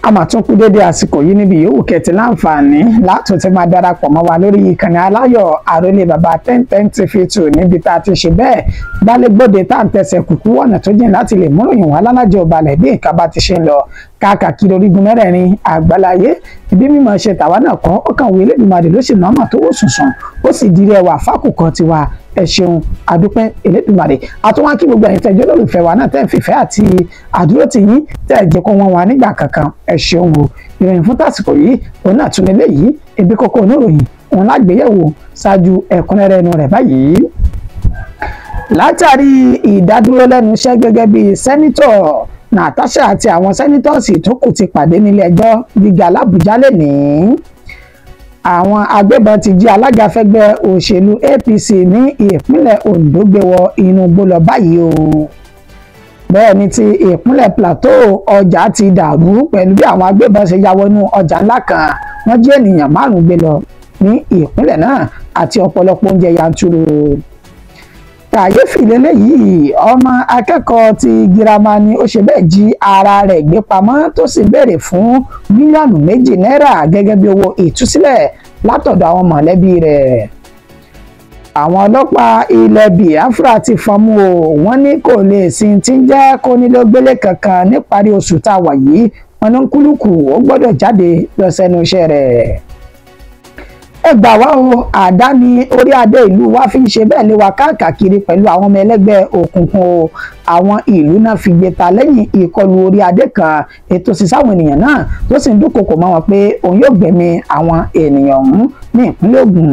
a máa tún kú dédé àsìkò yìí níbi yòówù kẹtì láǹfààní látún ti máa darapọ̀ mọ́ wa lórí ìkànnì aláyọ̀ àròlé bàbá 1010 TV2 níbi tá a ti ṣe bẹ́ẹ̀ gbálégbòde tá à ń tẹsẹ̀ kùkú wọ̀nà tó jìn láti lè múròyìn wá lálàjẹ́ ọ̀balẹ̀ bí nǹkan bá ti ṣe ń lọ káàkiri orígun mẹ́rẹ̀ẹ̀rin àgbáláyé ibi mímọ̀ ṣe tàwa náà kọ́ ọkàn wo Elédùmarè ló sì nọ́mà tó wò sùnsùn ó sì di rẹwà fákùkọ tiwa ẹ ṣeun àdúpẹ́ Elédùmarè àtúnwá kí gbogbo ẹ̀yin tẹ́jọ́ lólùfẹ́ wa náà tẹ́ ń fìfẹ́ àti àdúró tì yín tẹ́ ẹ̀ jẹ́ kó wọn wà nígbà kankan ẹ ṣeun o ìròyìn fún tásìkò yìí òun náà tún lélẹ̀ yìí ebi kókó oníròyìn òun lágbéyẹ̀wò ṣáájú ẹ̀kúnrẹ́rẹ́ inú rẹ̀ báyìí. Látàrí ìdádúró lẹ́nu iṣẹ́ gẹ́gẹ́ bí sẹ́nítọ̀ Natasha àti àwọn sẹ́nítọ̀sì tó kù ti pàdé nílé ẹjọ́ gíga l'Àbújá lénìí. Àwọn agbébọn ti jí alága fẹ́gbẹ́ òṣèlú APC ní ìpínlẹ̀ Ondo gbé wọ inú igbó lọ báyìí o. Bẹ́ẹ̀ ni ti ìpínlẹ̀ Plateau ọjà ti dàrú pẹ̀lú bí àwọn agbébọn ṣe ya wọnú ọjà ńlá kan wọ́n jí ènìyàn 5 gbé lọ ní ìpínlẹ̀ náà àti ọ̀pọ̀lọpọ̀ oúnjẹ yanturu. Kàyéfì lélẹ́yìí ọmọ akẹ́kọ̀ọ́ ti girama ni ó ṣe bẹ́ẹ̀ jí ara rẹ̀ gbé pamọ́ tó sì béèrè fún mílíọ̀nù 2 náírà gẹ́gẹ́ bí owó ìtúsílẹ̀ látọ̀dọ̀ àwọn mọ̀lẹ́bí rẹ̀. Àwọn ọlọ́pàá ilẹ̀ Biafra ti fọnmú o wọ́n ní kò lè sin tí ń jẹ́ kónílógbélé kankan níparí oṣù tá a wà yìí wọn ní kúlùkù ó gbọ́dọ̀ jáde lọ sẹ́nu iṣẹ́ rẹ̀. Ẹ gbà wá o àdáni orí adé ìlú wa fi ń ṣe bẹ́ẹ̀ lé wa káàkiri pẹ̀lú àwọn ọmọ ẹlẹ́gbẹ́ òkùnkùn o àwọn ìlú náà fi gbé ta lẹ́yìn ìkọlù orí adé kan ètò sísáwọn ènìyàn náà tó sì ń dúnkokò mọ́ wọn pé òun yóò gbẹ̀mí àwọn ènìyàn ọ̀hún ní ìpínlẹ̀ Ògùn.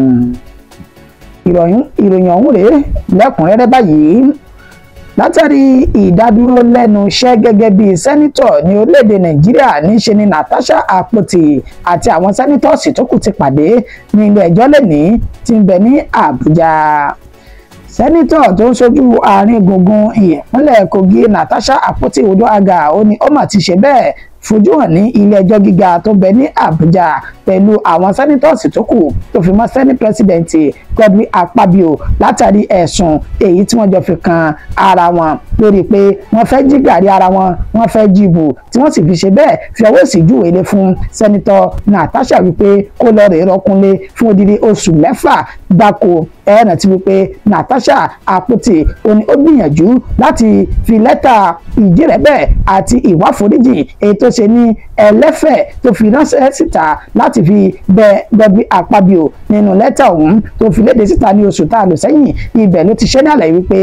Ìròyìn ọ̀hún rèé lẹ́kùnrẹ́rẹ́ báyìí. Látàrí ìdádúró lẹ́nu iṣẹ́ gẹ́gẹ́ bí sẹ́nítọ̀ ní orílẹ̀-èdè Nàìjíríà níṣe ni Natasha Akpoti àti àwọn sẹ́nítọ̀sì tó kù ti pàdé ní ilé ẹjọ́ lénìí tí ń bẹ ní Àbújá. Sẹ́nítọ̀ tó ń ṣojú àárín gbùngbùn ìpínlẹ̀ Kogi Natasha Akpoti Uduaghan ó ní ó mà ti ṣe bẹ́ẹ̀ fojú hàn ní ilé ẹjọ́ gíga tó bẹ ní Àbújá pẹ̀lú àwọn sẹ́nítọ̀sì tó kù tó fi mọ́ sẹ́ní pírẹsidẹ̀ntì Godwin Akpabio látàrí ẹ̀sùn èyí tí wọ́n jọ fi kan ara wọn lórí pé wọ́n fẹ́ jí gàrí ara wọn wọ́n fẹ́ jí ìbò tí wọ́n sì fi ṣe bẹ́ẹ̀ fi ọwọ́ sí júwèé lé fún sẹ́nítọ̀ Natasha wípé kó lọ rèé rọkúnlé fún odidi oṣù 6 gbáko ẹ̀rọ ti wípé Natasha Akpoti ó gbìyànjú láti fi lẹ́tà ìjírẹ̀bẹ̀ àti ìwáforíjì èyí tó ṣe ní ẹlẹ́fẹ̀ tó fi ránṣẹ́ síta láti fi bẹ Godwin Akpabio nínú lẹ́tà ọ̀hún tó fi léde síta ní oṣù tá a lò sẹ́yìn ibẹ̀ ló ti ṣe ní àlàyé wípé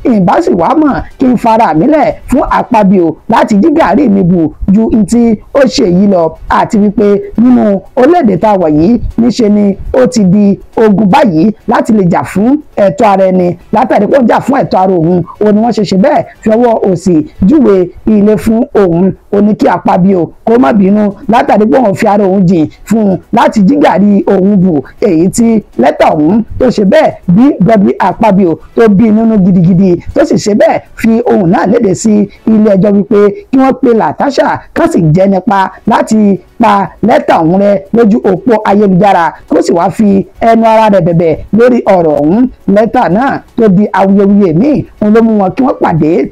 ìbáṣì wàá mọ̀ kí n fara mi lẹ̀ fún Akpabio láti jí gàrí mi bù ju ti ó ṣe yìí lọ àti wípé nínú orílẹ̀-èdè tá a wà yìí níṣe ni ó ti di ogun báyìí láti lè jà fún ẹ̀tọ́ ara ẹni látàrí pé ó jà fún ẹ̀tọ́ ara òun òun ni wọ́n ṣe bẹ́ẹ̀ fi ọwọ́ òsì júwe ilé fún òun ó ní kí Akpabio kó má bínú látàrí pé òun fi ara òun jìn fún un láti jí gàrí òun bù èyí tí lẹ́tà òun tó ṣe bẹ́ẹ̀ bí Godwin Akpabio tó bí nínú gidigidi tó sì ṣe bẹ́ẹ̀ fi ohun náà léde sí ilé ẹjọ́ wípé kí wọ́n pe Natasha kán sì jẹ́ nípa láti pa lẹ́tà ọ̀hún rẹ lójú òpó ayélujára kó sì wáá fi ẹnu ara rẹ̀ bẹ̀bẹ̀ lórí ọ̀rọ̀ ọ̀hún lẹ́tà náà tó di awuyewuye míì òun ló mú wọn kí wọ́n pàdé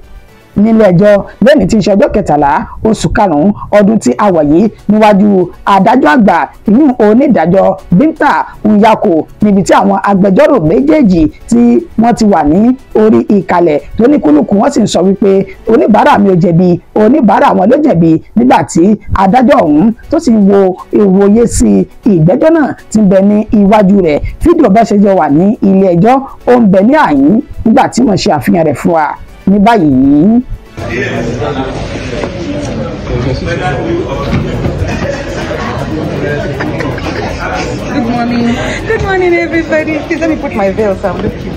nílé ẹjọ́ lẹ́ni tí ń ṣe ọjọ́ 13 oṣù karùn-ún ọdún tí a wà yìí níwájú adájọ́ àgbà ìyún onídàájọ́ Binta Nyako níbi tí àwọn agbẹjọ́rò méjèèjì tí wọ́n ti wà ní orí ìkàlẹ̀ tó ní kúlùkù wọ́n sì ń sọ wípé oníbàárà mi ò jẹ̀bi oníbàárà wọn ló jẹ̀bi nígbà tí adájọ́ ọ̀hún tó sì ń wo ìwòye sí ìgbẹ́jọ́ náà ti ń bẹ ní iwájú rẹ̀ fídíò bá ṣe jọ wà ní ilé ẹjọ́ ó ń bẹ ní àyín nígbà tí wọ́n ṣe àfihàn rẹ̀ fún wa ní báyìí. Good morning. Good morning, everybody. Please let me put my veil so I'm looking.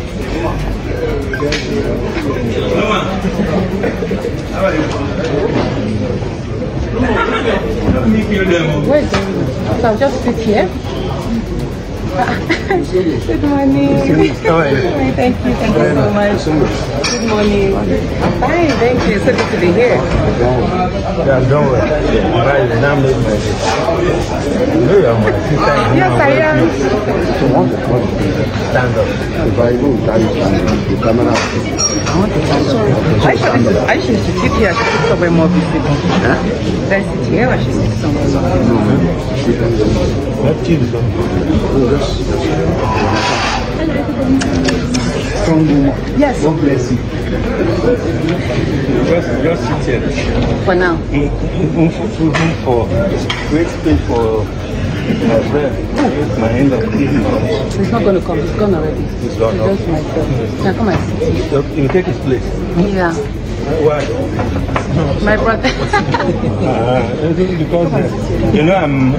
Where is it? So I'll just sit here. Good morning. Thank you so much. Good morning. Fine, thank you. So good to be here. Yeah, don't worry. now make my day. You know you're my sister. Yes, I am. So once you stand up, if I go, the camera. I want to stand up. I should sit here. I should sit somewhere more visible. Huh? Should I sit here or I should sit somewhere more visible? That kid is strong woman. Yes. God bless you. Just sit here. For now. For great space for my friend. My hand of eating. It's not going to come. It's gone already. It's gone. Just myself. Can I come and sit? You take his place. Yeah. Why? My brother. Because you know I'm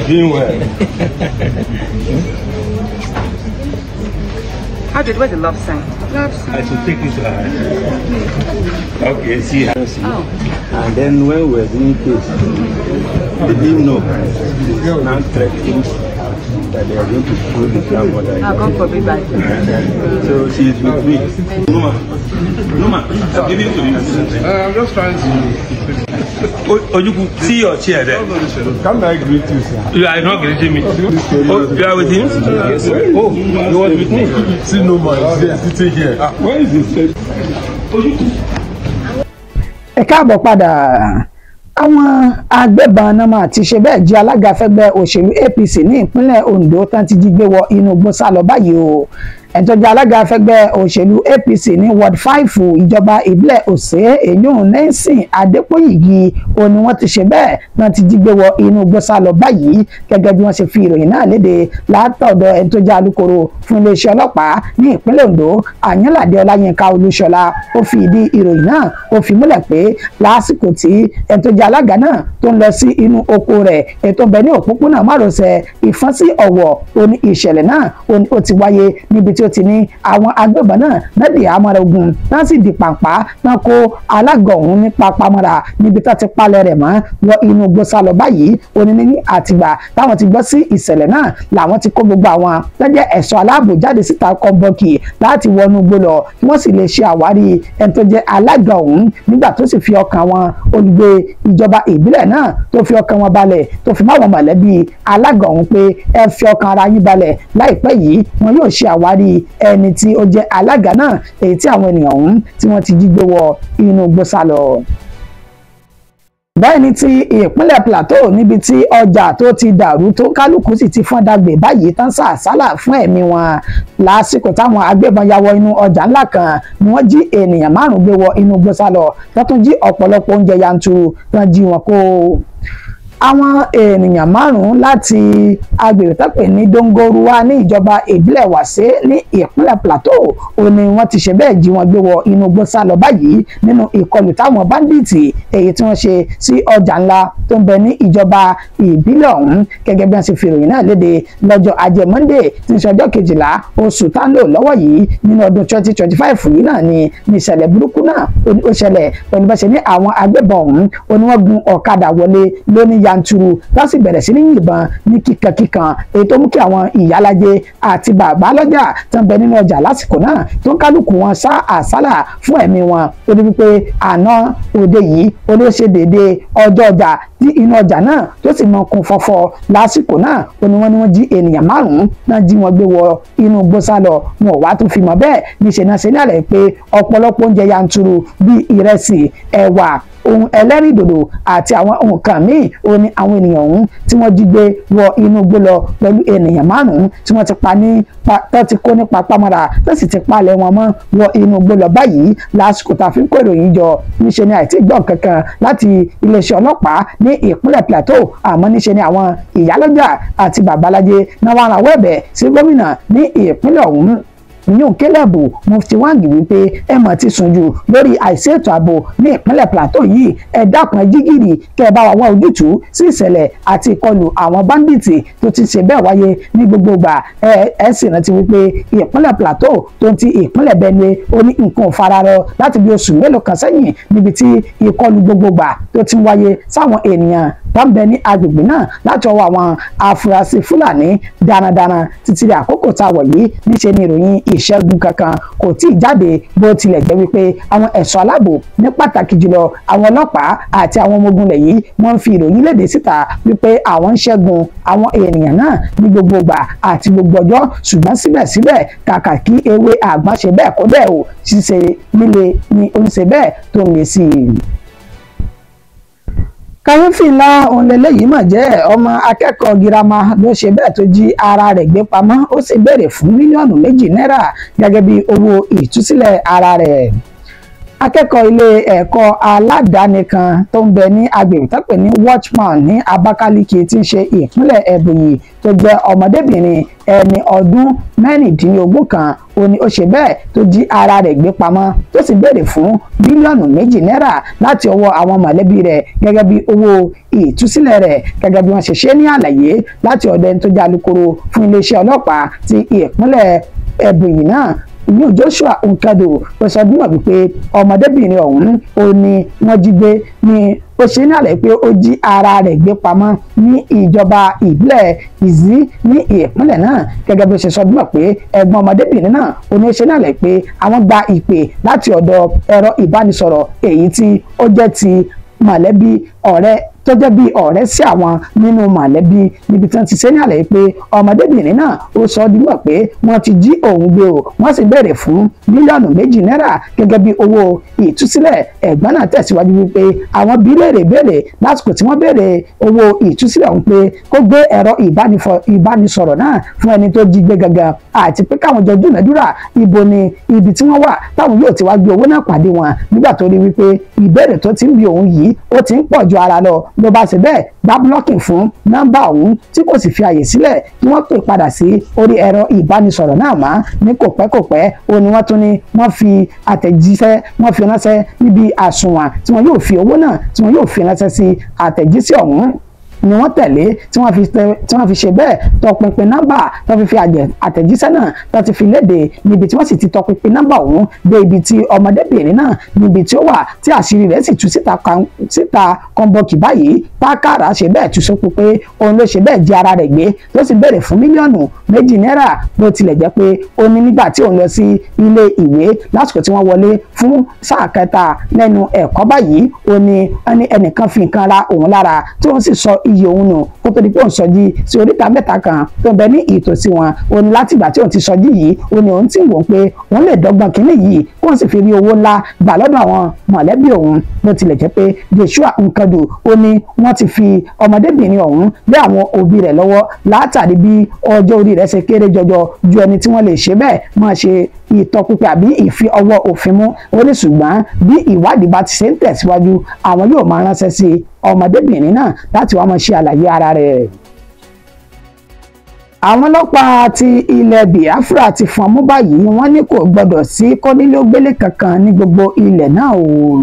doing well. Where's the love sign? Love sign. I should take it to her. Okay, see her. Oh. And then when we're doing this, they didn't know. They now threatening that they are going to throw the grandmother. I'll come for me back. So she is with me. Numa, I'm giving it to you. I'm just trying to. Ojuku, see your chair there. Come back, greet you, sir. You are not greeting me. Oh, you are with him? Yes, sir. Oh, you was with me. See no man, he's sitting here. Where is his place? Ẹ káàbọ̀ padà. Àwọn agbébọn náà máa ti ṣe bẹ́ẹ̀ jí alága fẹ́gbẹ́ òṣèlú APC ní ìpínlẹ̀ Ondo tán ti jí gbé wọ inú igbó sálọ báyìí o. Ẹni tó jẹ́ alága fẹ́gbẹ́ òṣèlú APC ní Ward 5 ìjọba ìbílẹ̀ Òsè èyún Nelson Adépóyìgì ó ní wọ́n ti ṣe bẹ́ẹ̀ náà ti jí gbé wọ inú igbó sálọ báyìí gẹ́gẹ́ bí wọ́n ṣe fi ìròyìn náà léde látọ̀dọ̀ ẹni tó jẹ́ alukoro fún iléeṣẹ́ ọlọ́pàá ní ìpínlẹ̀ Ondo Àyànládé Ọláyínká Olúṣọlá ó fi ìdí ìròyìn náà ó fi múlẹ̀ pé lásìkò tí ẹni tó jẹ́ alága náà tó ń lọ sí inú oko rẹ̀ ètò bẹ̀ ní òpópónà márosẹ̀ Ìfọ̀n sí Ọ̀wọ̀ ó ní ìṣẹ̀lẹ̀ náà ó ti wáyé níbi tí ó ti ní àwọn agbébọn náà lẹ́dí àmọ́ra ogun náà sì di pàǹpá náà kó alága ọ̀hún ní papamọ́ra níbi tó ti palẹ̀ rẹ̀ mọ́ wọ inú igbó sálọ báyìí ó ní ní àtìgbà táwọn ti gbọ́ sí ìṣẹ̀lẹ̀ náà làwọn ti kó gbogbo àwọn lẹ́jẹ̀ ẹ̀ṣọ́ aláàbò jáde síta kọ́ńbọ́ọ̀kì láti wọnú igbó lọ kí wọ́n sì lè ṣe àwárí ẹni tó jẹ́ alága ọ̀hún nígbà tó sì fi ọkàn wọn olùgbé ìjọba ìbílẹ̀ náà tó fi ọkàn wọn balẹ̀ tó fi máwọn mọ̀lẹ́bí alága ọ̀hún pé ẹ fi ọkàn ara yín balẹ̀ láìpẹ́ yìí wọn yóò ṣe àwárí ẹni tí ó jẹ́ alága náà èyí tí àwọn ènìyàn ọ̀hún tí wọ́n ti jí gbé wọ inú igbó sálọ. Bẹ́ẹ̀ ni ti ìpínlẹ̀ Plateau níbi tí ọjà tó ti dàrú tó kálukú sì ti fọ́n dàgbé báyìí tán sàsálà fún ẹ̀mí wọn lásìkò táwọn agbébọn ya wọ inú ọjà ńlá kan ni wọ́n jí ènìyàn 5 gbé wọ inú igbó sálọ tó tún jí ọ̀pọ̀lọpọ̀ oúnjẹ yanturu tán jí wọn kó. Àwọn ènìyàn 5 láti agbègbè tọ́pẹ̀ ní Dongoruwa ní ìjọba ìbílẹ̀ Wàsé ní ìpínlẹ̀ Plateau ó ní wọ́n ti ṣe bẹ́ẹ̀ jí wọn gbé wọ inú igbó sálọ báyìí nínú ìkọlù táwọn báńdíìtì èyí tí wọ́n ṣe sí ọjà ńlá tó ń bẹ ní ìjọba ìbílẹ̀ ọ̀hún gẹ́gẹ́ bí wọ́n ṣe fi ìròyìn náà léde lọ́jọ́ Ajé Monday tí ń ṣe ọjọ́ 12 oṣù tánlò lọ́wọ́ yìí nínú ọdún 2025 yìí náà ni ìṣẹ̀lẹ̀ burúkú náà ó ṣẹlẹ̀ pẹ̀lú bá ṣe ní àwọn agbébọn ọ̀hún ó ní wọ́n gun ọ̀kadà wọlé lóní yanturu wọ́n sì bẹ̀rẹ̀ sí ní yìnbọn ní kíkankíkan èyí tó mú kí àwọn ìyálájé àti bàbá lọ́jà tó ń bẹ nínú ọjà lásìkò náà tó ń kálukú wọn sá àsálà fún ẹ̀mí wọn ó ní wípé àná òde yìí ó ló ṣe déédéé ọjọ́ ọjà tí inú ọjà náà tó sì mọ kún fọ́fọ́ lásìkò náà ó ní wọ́n jí ènìyàn 5 náà jí wọn gbé wọ inú igbó sálọ wọn ò wá tún fi mọ̀ bẹ́ẹ̀ níṣẹ́ náà ṣe ní àlẹ́ pé ọ̀pọ̀lọpọ̀ oúnjẹ yanturu bíi ìrẹsì ẹ̀wà ohun ẹlẹ́rìndòdò àti àwọn nǹkan míì ó ní àwọn ènìyàn ọ̀hún tí wọ́n jí gbé wọ inú igbó lọ pẹ̀lú ènìyàn 5 tí wọ́n ti tó ti kó ní papámọ́ra tó sì ti palẹ̀ wọn mọ́ wọ inú igbó lọ báyìí lásìkò tá a fi ń kó ìròyìn jọ níṣẹ́ ni àìtí gbọ́ kankan láti iléeṣẹ́ ọlọ́pàá ní ìpínlẹ̀ Plateau àmọ́ níṣẹ́ ni àwọn ìyálọ́jà àti babalájé náà wà rawọ́ ẹ̀bẹ̀ sí gómìnà ní ìpínlẹ̀ ọ̀hún New Caleb Mufti Wangi wípé ẹ mọ̀ ti sùn jù lórí àìsí ètò ààbò ní ìpínlẹ̀ Plateau yìí ẹ dákun jígìrì kẹ́ ẹ bá wa wá ojútùú sí ìṣẹ̀lẹ̀ àti ìkọlù àwọn báńdíìtì tó ti ṣe bẹ́ẹ̀ wáyé ní gbogbo ìgbà ẹ sì rántí wípé ìpínlẹ̀ Plateau tó ń ti ìpínlẹ̀ Benue ó ní nǹkan ò fararọ láti bí oṣù mélòó kan sẹ́yìn níbi tí ìkọlù gbogbo ìgbà tó ti ń wáyé sáwọn ènìyàn tó ń bẹ ní agbègbè náà láti ọwọ́ àwọn afurasí Fúlàní darandaran títí di àkókò tá a wọ̀ yìí níṣe ni ìròyìn ìṣẹ́gun kankan kò tí ì jáde bó tilẹ̀ jẹ́ wípé àwọn ẹ̀ṣọ́ aláàbò ní pàtàkì jùlọ àwọn ọlọ́pàá àti àwọn ọmọ ogun ilẹ̀ yìí wọ́n ń fi ìròyìn léde síta wípé àwọn ń ṣẹ́gun àwọn ènìyàn náà ní gbogbo ìgbà àti gbogbo ọjọ́ ṣùgbọ́n síbẹ̀síbẹ̀ kàkà kí ewé àgbọn ṣe bẹ́ẹ̀ kó bẹ́ẹ̀ o ṣíṣe líle ni ó ń ṣe bẹ́ẹ̀ tó ń le sí i. kàyéfì ńlá òun lélẹ́yìí mà jẹ́ ọmọ akẹ́kọ̀ọ́ girama ló ṣe bẹ́ẹ̀ tó jí ara rẹ̀ gbé pamọ́ ó sì béèrè fún mílíọ̀nù 2 náírà gẹ́gẹ́ bí owó ìtúsílẹ̀ ara rẹ̀. akẹ́kọ̀ọ́ ilé ẹ̀kọ́ aládàáni kan tó ń bẹ ní agbègbè tó pè ní Watchman ní Abakaliki tí ń ṣe ìpínlẹ̀ Ebonyi tó jẹ́ ọmọdébìnrin ẹni ọdún 16 kan ó ní ó ṣe bẹ́ẹ̀ tó jí ara rẹ̀ gbé pamọ́ tó sì béèrè fún mílíọ̀nù 2 náírà láti ọwọ́ àwọn mọ̀lẹ́bí rẹ̀ gẹ́gẹ́ bí owó ìtúsílẹ̀ rẹ̀ gẹ́gẹ́ bí wọ́n ṣe ṣe ní àlàyé láti ọ̀dọ̀ ẹni tó jẹ́ alukoro fún iléeṣẹ́ ọlọ́pàá ti ìpínlẹ̀ Ebonyi náà ní Joshua Nkado ó sọ bí wọ́n wípé ọmọdébìnrin ọ̀hún ó ní wọ́n jí gbé ní ó ṣe ní àlàyé pé ó jí ara rẹ̀ gbé pamọ́ ní ìjọba ìbílẹ̀ Ìzí ní ìpínlẹ̀ náà gẹ́gẹ́ bí ó ṣe sọ bí wọ́n pé ẹ̀gbọ́n ọmọdébìnrin náà ó ní ó ṣe ní àlàyé pé àwọn gba ìpè láti ọ̀dọ̀ ẹ̀rọ ìbánisọ̀rọ̀ èyí tí ó jẹ́ ti mọ̀lẹ́bí ọ̀rẹ́ tó jẹ́ bí ọ̀rẹ́ sí àwọn nínú mọ̀lẹ́bí níbi tí wọ́n ti ṣe ní àlàyé pé ọmọdébìnrin náà ó sọ ọ́ dímọ̀ pé wọ́n ti jí òun gbé o wọ́n sì béèrè fún mílíọ̀nù 2 náírà gẹ́gẹ́ bí owó ìtúsílẹ̀ ẹ̀gbọ́n náà tẹ̀síwájú wípé àwọn bí léèrè béèrè lásìkò tí wọ́n béèrè owó ìtúsílẹ̀ ọ̀hún pé kó gbé ẹ̀rọ ìbánisọ̀rọ̀ náà fún ẹni tó jí gbé gangan àti pé káwọn jọ dúnàdúrà ibo ni ibi tí wọ́n wà táwọn yóò ti wá gbé owó náà pàdé wọn nígbà tó rí wípé ìbéèrè tó ti ń bi òun yìí ó ti ń pọ̀ ju ara lọ ló bá ṣe bẹ́ẹ̀ gbá búlọ́ọ̀kì fún nọ́mbà ọ̀hún tí kò sì fi àyè sílẹ̀ kí wọ́n pè padà sí orí ẹ̀rọ ìbánisọ̀rọ̀ náà mọ́ ní kòpẹ́kòpẹ́ ó ní wọ́n tún ní wọ́n fi àtẹ̀jíṣẹ́ wọ́n fi ránṣẹ́ níbi àsùnwọ̀n tí wọ́n yóò fi owó náà tí wọ́n yóò fi ránṣẹ́ sí àtẹ̀jíṣẹ́ ọ̀hún ni wọ́n tẹ̀lé tí wọ́n fi ṣe bẹ́ẹ̀ tọpinpin nọ́mbà tó fi àtẹ̀jíṣẹ́ náà tó ti fi léde níbi tí wọ́n sì ti tọpinpin nọ́mbà ọ̀hún dé ibi tí ọmọdébìnrin náà níbi tí ó wà tí àṣírí rẹ̀ sì tú síta kọ́ńbọ́ọ̀kì báyìí pákàrà ṣe bẹ́ẹ̀ tú sópo pé òun ló ṣe bẹ́ẹ̀ jí ara rẹ̀ gbé tó sì béèrè fún mílíọ̀nù 2 náírà bó tilẹ̀ jẹ́ pé ó ní nígbà tí òun lọ sí ilé ìwé lásìkò tí wọ́n wọlé fún sáà kẹta lẹ́nu ẹ̀kọ́ báyìí ó ní ẹnìkan fi nǹkan ra òun lára tí wọ́n sì sọ iye òun nù kó tó di pé òun sọjí sí oríta mẹ́ta kan tó ń bẹ ní ìtòsí wọn ó ní láti ìgbà tí òun ti sọjí yìí ó ní òun ti wò pé òun lè dọ́gbọ́n kínní yìí kó òun sì fi rí owó ńlá gbà lọ́dọ̀ àwọn mọ̀lẹ́bí òun bó tilẹ̀ jẹ́ pé Joshua Nkado ó ní wọ́n ti fi ọmọdébìnrin ọ̀hún lé àwọn òbí rẹ̀ lọ́wọ́ látàrí bí ọjọ́ orí rẹ̀ ṣe kéré jọjọ ju ẹni tí wọ́n lè ṣe bẹ́ẹ̀ máa ṣe ìtọpinpin àbí ìfi ọwọ́ òfin mú ó ní ṣùgbọ́n bí ìwádìí bá ti ṣe ń tẹ̀síwájú àwọn yóò máa ránṣẹ́ sí ọmọdébìnrin náà láti wá máa ṣe àlàyé ara rẹ̀. àwọn ọlọ́pàá ti ilẹ̀ Biafra ti fọ́n mú báyìí wọ́n ní kò gbọdọ̀ sí kónílé-ó-gbélé kankan ní gbogbo ilẹ̀ náà o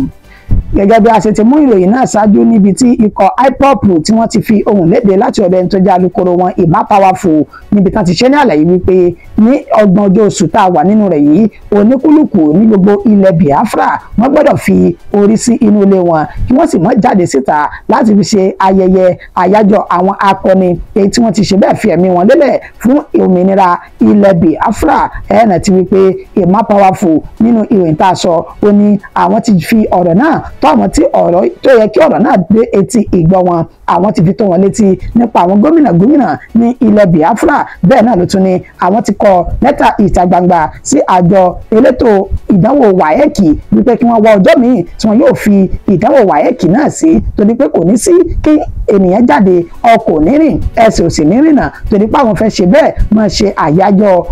gẹ́gẹ́ bí a ṣe ti mú ìròyìn náà ṣáájú níbi tí ikọ̀ IPOB tí wọ́n ti fi ohùn léde láti ọ̀dọ̀ ẹni tó jẹ́ alukoro wọn Emma Powerful níbi tí wọ́n ti ṣe ní àlàyé wípé ní ọgbọ̀n ọjọ́ oṣù tá a wà nínú rẹ̀ yìí oníkúlùkù ní gbogbo ilẹ̀ Biafra wọ́n gbọ́dọ̀ fi orí sí inú ilé wọn kí wọ́n sì má jáde síta láti fi ṣe ayẹyẹ àyájọ́ àwọn akọni èyí tí wọ́n ti ṣe bẹ́ẹ̀ fi ẹ̀mí wọn lélẹ̀ fún òmìnira ilẹ̀ Biafra ẹ̀ẹ́nà ti wípé Emma Powerful nínú ìròyìn tá a sọ ó ní àwọn ti fi ọ̀rọ̀ náà tó àwọn tí ọ̀rọ̀ tó yẹ kí ọ̀rọ̀ náà dé etí ìgbọ́ wọn àwọn ti fi tó wọn létí nípa àwọn gómìnà ní ilẹ̀ Biafra bẹ́ẹ̀ náà ló tún ní àwọn ti kọ lẹ́tà ìta gbangba sí àjọ elétò ìdánwò WAEC wípé kí wọ́n wá ọjọ́ míì tí wọ́n yóò fi ìdánwò WAEC náà sí torí pé kò ní sí kí ènìyàn jáde ọkọ̀ ò ní rìn ẹsẹ̀ ò sì ní rìnà torí pé àwọn fẹ́ ṣe bẹ́ẹ̀ máa ṣe àyájọ́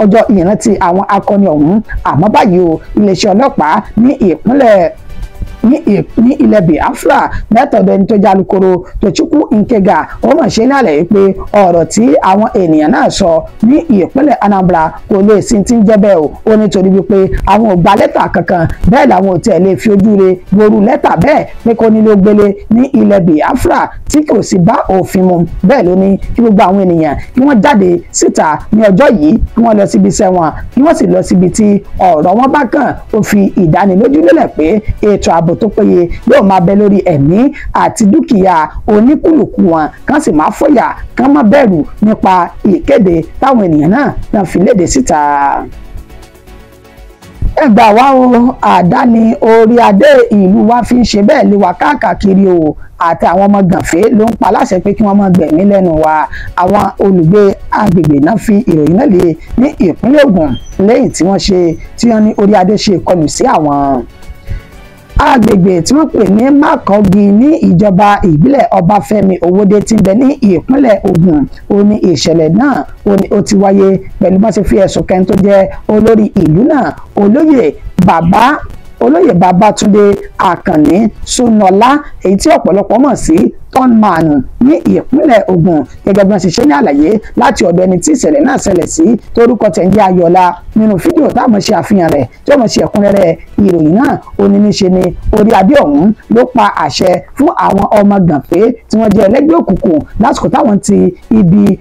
ọjọ́ ìrántí àwọn akọni ọ̀hún àmọ́ báyìí o iléeṣẹ́ ọlọ́pàá ní ìpínlẹ̀ ní ilẹ̀ Biafra látọ̀dọ̀ ẹni tó jẹ́ alukoro Tochukwu Nkega ó mọ̀ ṣe ní àlàyé pé ọ̀rọ̀ tí àwọn ènìyàn náà sọ ní ìpínlẹ̀ Anambra kò lè sí ti ń jẹ́ bẹ́ẹ̀ o ó nítorí wípé àwọn ò gba lẹ́tà kankan bẹ́ẹ̀ làwọn ò tẹ̀ lè fi ojú re gboru lẹ́tà bẹ́ẹ̀ pé kó nílò gbélé ní ilẹ̀ Biafra tí kò sì bá òfin mu bẹ́ẹ̀ ló ní kí gbogbo àwọn ènìyàn kí wọ́n jáde síta ní ọjọ́ yìí kí wọ́n lọ síbi iṣẹ́ wọn kí wọ́n sì lọ síbi tí ọ̀rọ̀ wọn bá kàn ó fi ìdánilójú lélẹ̀ pé ètò ààbò ààbò tó péye yóò máa bẹ lórí ẹ̀mí àti dúkìá oníkùlùkù wọn kán sì máa fòyà kán má bẹ̀rù nípa ìkéde táwọn ènìyàn náà fi léde síta. Ẹgbà wá o, àdáni orí adé ìlú wa fi ń ṣe bẹ́ẹ̀ lé wa káàkiri o, àti àwọn ọmọ gànfẹ́ ló ń pa láṣẹ pé kí wọ́n má gbẹ̀mí lẹ́nu wa. Àwọn olùgbé agbègbè náà fi ìròyìn náà lé ní ìpínlẹ̀ Ògùn lẹ́yìn tí wọ́n ní orí adé ṣe ìkọlù sí àwọn agbègbè tí wọ́n pè ní Makurdi ní ìjọba ìbílẹ̀ Ọbáfẹ́mi Owódé tí ń bẹ ní ìpínlẹ̀ Ògùn. Ó ní ìṣẹ̀lẹ̀ náà ó ti wáyé pẹ̀lú bá ṣe fi ẹ̀sùn kẹ́ni tó jẹ́ olórí ìlú náà olóyè Babátúndé Àkànní Súnọlá èyí tí ọ̀pọ̀lọpọ̀ mọ̀ sí Tọ́nmánù ní ìpínlẹ̀ Ògùn gẹ́gẹ́ bí wọ́n ṣe ṣe ní àlàyé láti ọ̀dọ̀ ẹni tí ìṣẹ̀lẹ̀ náà ṣẹlẹ̀ sí torúkọ tẹ̀ ń jẹ́ Ayọ̀lá. Nínú fídíò táwọn ṣe àfihàn rẹ̀ tí wọ́n ṣe ẹ̀kúnrẹ́rẹ́ ìròyìn náà ó ní níṣe ni orí adé ọ̀hún ló pa àṣẹ fún àwọn ọmọ gànfẹ́ tí wọ́n jẹ́ ẹlẹ́gbẹ́ òkùnkùn lásìkò táwọn ti ibi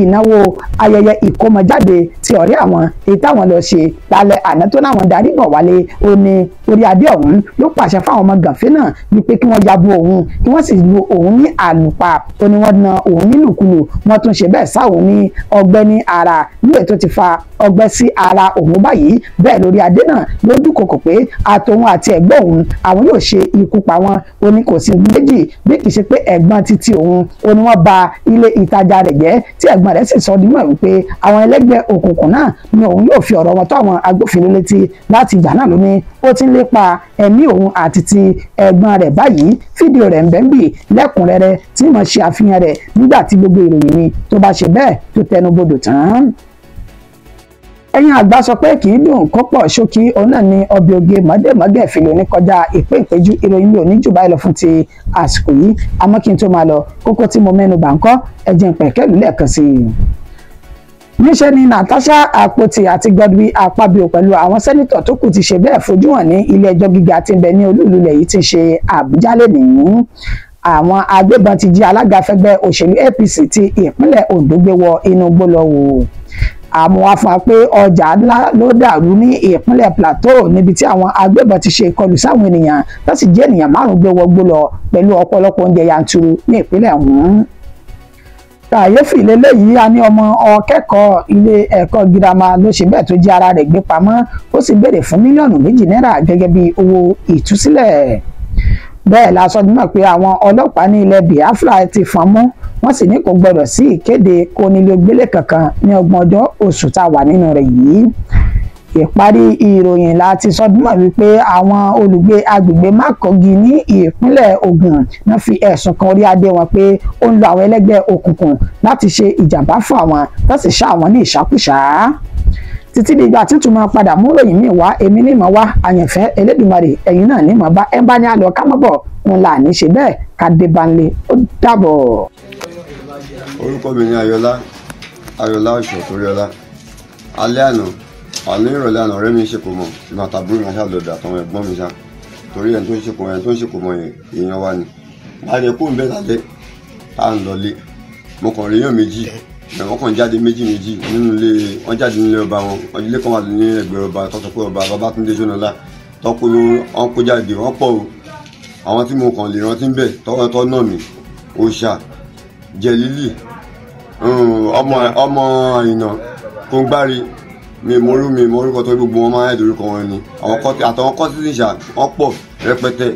ìnáwó ayẹyẹ ìkómọjáde ti ọ̀rẹ́ àwọn èyí táwọn lọ ṣe lálẹ́ àná tó náà wọn darí bọ̀ wálé. Ó ní orí adé ọ̀hún ló pàṣẹ fáwọn ọmọ gànfẹ́ náà wípé kí wọ́n yabo òun kí wọ́n sì lu òun ní àlùpà. Ó ní wọ́n na òun nílùkulù wọ́n tún ṣe bẹ́ẹ̀ sáwọn ní ọgbẹ́ ní ara níwèé tó ti fa ọgbẹ́ sí ara òun báyìí. Bẹ́ẹ̀ lórí adé náà ló dúnkokò pé àtòun àti ẹ̀gbọ́n òun àwọn yóò ṣe ikú pa wọn. Ó ní kò sí méjì bí kì í ṣe pé ẹ̀gbọ́n títí òun ó ní wọ́n ba ilé ìtajà rẹ̀ jẹ́ tí ẹ̀gbọ́n rẹ̀ sì sọ dímọ̀ wípé àwọn ẹlẹ́gbẹ́ òkùnkùn náà ni òun yóò fi ọ̀rọ̀ wọn tó àwọn agbófinró létí láti ìjà náà lóní ó ti ń lépa ẹ̀mí òun àti ti ẹ̀gbọ́n rẹ̀ báyìí. Fídíò rẹ̀ ń bẹ níbí lẹ́kùnrẹ́rẹ́ tí mo ṣe àfihàn rẹ̀ nígbà tí gbogbo ìròyìn mi tó bá ṣe bẹ́ẹ̀ tó tẹnubodò tán. Ẹ̀yin àgbà sọ pé kì í dùn kó pọ̀ ṣókí òun náà ni ọbẹ̀ oge mọ̀dẹ́mọ̀gẹ́ fìlò ní kọjá ìpéjú ìròyìn mi ò ní jù báyìí lọ fún ti àsìkò yìí. Àmọ́ kí n tó máa lọ kókó tí mo mẹ́nu bà ń kọ́ ẹ̀jẹ̀ ń pẹ̀kẹ́lù lẹ́ẹ̀kan sí i. Níṣẹ́ ni Natasha Akpoti àti Godwin Akpabio pẹ̀lú àwọn sẹ́nitọ̀ tó kù ti ṣe bẹ́ẹ̀ fojú hàn ní ilé ẹjọ́ gíga tí ń bẹ ní olú-ìlú ilẹ̀ yìí ti ṣe Àbújá lénìí. Àwọn agbébọn ti jí alága fẹ́gbẹ́ òṣèlú APC ti ìpínlẹ̀ Ondo gbé wọ inú igbó lọ wò. Àmọ́ wá fún wa pé ọjà ńlá ló dàrú ní ìpínlẹ̀ Plateau níbi tí àwọn agbébọn ti ṣe ìkọlù sáwọn ènìyàn tó sì jẹ́ ènìyàn 5 gbé wọgbó lọ pẹ̀lú ọ̀pọ̀lọpọ̀ oúnjẹ yanturu ní ìpínlẹ̀ ọ̀hún. Kàyéfì lélẹ́yìí a ní ọmọ akẹ́kọ̀ọ́ ilé ẹ̀kọ́ girama ló ṣe bẹ́ẹ̀ tó jí ara rẹ̀ gbé pamọ́ ó sì béèrè fún mílíọ̀nù 2 náírà gẹ́gẹ́ bí owó ìtúsílẹ̀. Bẹ́ẹ̀ la sọ nímọ̀ pé àwọn ọlọ́pàá ní ilẹ̀ Biafra ti fọ́n mú wọ́n sì ní kò gbọdọ̀ sí ìkéde kónílé-ó-gbélé kankan ní 30 oṣù tá a wà nínú rẹ̀ yìí. Ìparí ìròyìn láti sọdúnmọ̀ wípé àwọn olùgbé agbègbè Makurdi ní ìpínlẹ̀ Ògùn náà fi ẹ̀sùn kan orí adé wọn pé ó ń lo àwọn ẹlẹ́gbẹ́ òkùnkùn láti ṣe ìjàmbá fún àwọn tó sì ṣá àwọn ní ìṣàkúṣà. Títí di ìgbà tí tún máa padà mú ròyìn mi wá èmi ní mọ̀ wá àyànfẹ́ Elédùmarè ẹ̀yin náà ní mọ̀ bá ẹ bá ní àlọ́ ká mọ́ bọ̀ wọn là ní ṣe bẹ́ẹ̀ ká dé bá ń lé ó dàbọ̀. Orúkọ mi ni Ayọ̀lá Ọ̀ṣọ́tóríọlá. Alẹ́ àná ìrọ̀lẹ́ àná ọ̀rẹ́ mi ṣe kò mọ̀ ìmọ̀ àtàbúrò mi aṣáàlọ́dọ̀ àtàwọn ẹ̀gbọ́n mi ṣá torí ẹni tó ń ṣe kò mọ̀ èèyàn wa ni. Láti kó ń bẹ́ lálẹ́ tá à ń lọlé mo kàn rí èèyàn méjì wọ́n kàn jáde méjì nínú ilé wọ́n jáde nílé ọba wọn ilé kan wà ní ẹgbẹ́ ọba tọ́sọ pé ọba Babátúndé Ṣónọlá tọ́kọ wọn kó jáde wọ́n pọ̀ o. Àwọn tí mo kàn lè rántí ń bẹ̀ tọ́wọ́tọ́ náà mi Òòṣà Jẹ̀lílì ọmọ Àyìnà Kóńgbárí mi morúkọ tó gbogbo wọn máa ń dórúkọ wọn ni àtàwọn kọ́sítìṣà wọ́n pọ̀ rẹpẹtẹ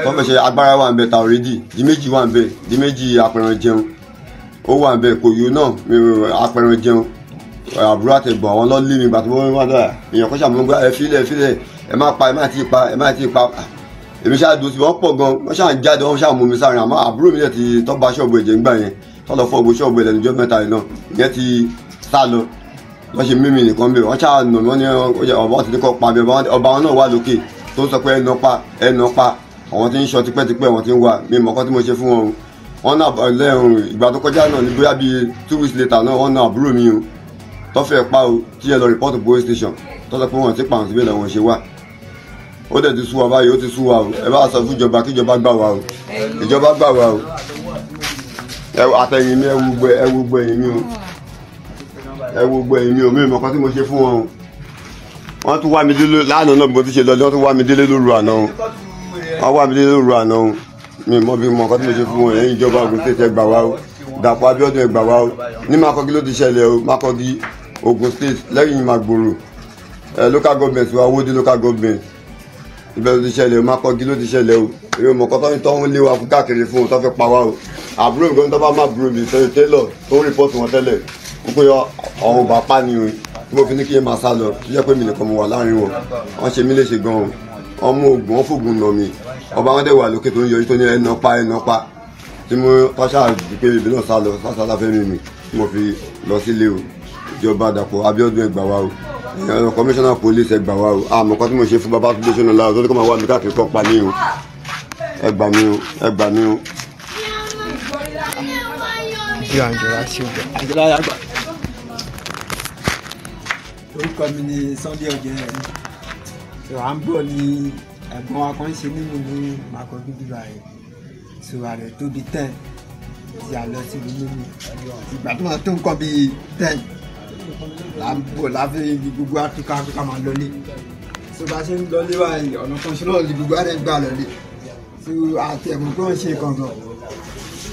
tó fẹ́ ṣe agbára wà ń bẹ ta òrédì di méjì wà ń bẹ di méjì apẹ̀rẹ̀ jẹun ó wà ń bẹ Kòyó náà apẹ̀rẹ̀ jẹun àbúrò àtẹ̀gbọ̀n àwọn lọ́ọ́ lé mi gbàtọ́ wọ́n wá dára èèyàn kọ́ ṣàmúgbà ẹ fílẹ̀ ẹ má pa èmi ṣáà dùn sí wọ́n pọ̀ gan wọ́n ṣáà ń jáde wọ́n ṣáà mú mi sáárín àmọ́ àbúrò mi ti tọ́ba ṣọ́ọ̀bù ẹ̀jẹ̀ ńgbà yẹn tọ́lọ́ fọ́ gbogbo ṣọ́ọ̀bù ẹ̀lẹ́nu jọ́ mẹ́ta yìí náà ìyẹn ti sá lọ wọ́n ṣe mímì nìkan bẹ̀rẹ̀ wọ́n ṣáà nà wọ́n ní ọba ti ní kọ́ pa bẹ́ẹ̀ ọba wọn náà wà lókè tó ń sọ pé ẹnà pa àwọn tí ń ṣọ tipẹ́tipẹ́ àwọn tí ń wà mí mọ̀ọ́kọ́ tí mo ṣe fún wọn wọn náà lẹ́hìn ìgbà tó kọjá náà ní bóyá bíi 2 weeks later náà wọ́n náà àbúrò mi o tọ́fẹ́ pa o tí ẹ lọ rìpọ́tù police station tọ́sọ pé wọ́n ti pàrọ̀ síbẹ̀ làwọn ṣe wà ó dẹ̀ ti sú wa báyìí ó ti sú wa o ẹ bá sọ fún ìjọba kí ìjọba gbà wá o ìjọba gbà wá o àtẹ̀yìn mi ẹ wo gbọ́ ẹ̀yìn mi o ẹ wo gbọ́ ẹ̀yìn mi ò mímọ̀ kan tí mo ṣe fún wọn wọ́n tún wá mi délé lánàá náà bó ti ṣe lọ wọ́n tún wá mi délé lóru àná o wọ́n wá mi délé lóru àná o mi mọ bí mo nǹkan tí mo ṣe fún wọn ẹ̀yin ìjọba Ògùn State ẹ gbà wá o Dàpọ̀ Abíọ́dún ẹ gbà wá o ní Makurdi ló ti ṣẹlẹ̀ o Makurdi Ògùn State lẹ́yìn Magboro local government wa Owódé local government ibẹ̀ ló ti ṣẹlẹ̀ o Makurdi ló ti ṣẹlẹ̀ o èmi mọ̀ kọ́ tó ń lé wa fún káàkiri fún un tó fẹ́ pa wá o àbúrò nǹkan tó bá má búrò mi sẹ́yìn tẹ́lọ̀ tó ń rìpọ́tù wọn tẹ́lẹ̀ ó pé ọ̀hún bá pa ni o tí mo fi ní kí ẹ máa sá lọ tó jẹ́ pé mi nìkan mo wà láàrin wọn wọ́n ṣe mí léṣe gan-an wọ́n mú oògùn wọ́n fògùn nà mí ọba wọn dẹ̀ wà lókè tó ń yọjú tó ní ẹnà pa tí mo tọ́ṣà pé ibi náà sá lọ sásálà fẹ́ mi tí mo fi lọ sílé o ìjọba Dàpọ̀ Abíọ́dún ẹ gbà wá o commissioner police ẹ gbà wá o àmọ́ kan tí mo ṣe fún Babátúndé Ṣónúọlá tó ní kó máa wá mi káàkiri kọ́ pa mí o ẹ gbà mí o ẹ gbà mí o. bí Àǹjọ̀lá sí ọjọ́ Àǹjọ̀lá yàgbà. orúkọ mi ni Sunday Ọ̀jẹ̀rẹ̀ ìwà ń bọ̀ ní ẹ̀gbọ́n wa kan ṣe nínú ní Makurdi bíbá rẹ̀ ìṣòwò rẹ̀ tó di 10 tí a lọ sí ìlú mímu ìgbà tó máa tó nǹkan bíi 10 là ń bọ̀ láfi gbogbo Áfíríkà máa lọlé tó bá ṣe ń lọlé báyìí ọ̀nà kan ṣe náà ní gbogbo àrẹ ń gbà lọlé tó àti ẹ̀mú tó ń ṣe kankan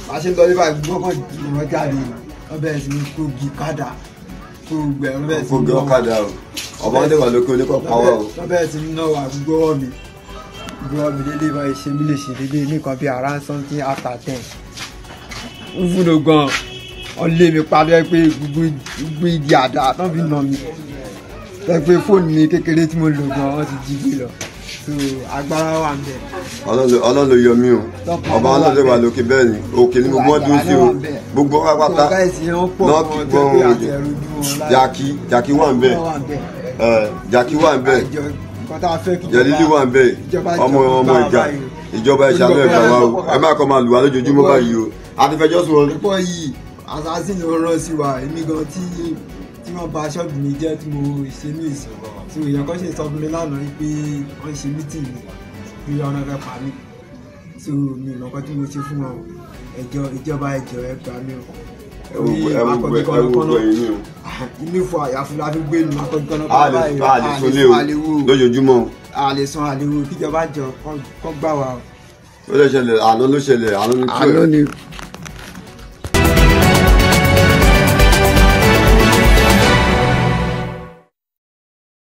bá ṣe ń lọlé báyìí gbogbo kan ìwọ̀n jáde wọ́n bẹ̀rẹ̀ sí ní kógi kádà tó gbẹ̀ wọ́n bẹ̀rẹ̀ sí ní náwó kádà o ọba wọn dẹ̀ wà lókè oníkọ̀ pàwọ́ o. wọ́n bẹ̀rẹ̀ sí ní náwó àgbọ̀wọ́ mi lélẹ̀ báyìí ṣe mí lè ṣe lélẹ̀ nìkan bíi around something after 10 ń fúnno gan wọ́n lé mi padà pé gbogbo igi àdá tán fi nà mí tẹ́ pé fóònù mi kékeré tí mo lò gan wọ́n ti jí gbé lọ so agbára wà ń bẹ̀. Ọlọ́run ló yọ mí o ọba Ọlọ́run ló wà lókè bẹ́ẹ̀ ni òkè ni gbogbo wọn dúró sí o gbogbo wọn pátá nọ́ọ̀kì gbọ́n jàkí wà ń bẹ̀ jàkí wà ń bẹ̀ jẹ̀lílì wà ń bẹ̀ ọmọ ìjọba ìṣàlẹ̀ ẹ̀gbà wa o ẹ má kọ́ máa lù wá lójoojúmọ́ báyìí o àti fẹjọ́ sùn wọn. púpọ̀ yìí assassin ló rán sí wa èmi gan tí wọ́n bà ṣọ́ọ̀bù mi jẹ́ tí mo ṣe ní ìsìn tí èèyàn kan ṣe sọ fún mi lánàá pé wọ́n ṣe mítìnì bí ọ̀nà fẹ́ pa mí tí mi ò lọ́kọ́ tí mo ṣe fún wọn ìjọba ẹ̀jọ̀ ẹ gbà mí o. inú ìfọ àyàfu la fi gbé mi Makurdi kọ́nọ́kọ́nọ́ báyìí a lè sọlé o lójoojúmọ́ o. a lè san àlewo kíjọba jọ kọ́ gbà wá o. ó lè ṣẹlẹ̀ àná ló ṣẹlẹ̀ àná ní tí o.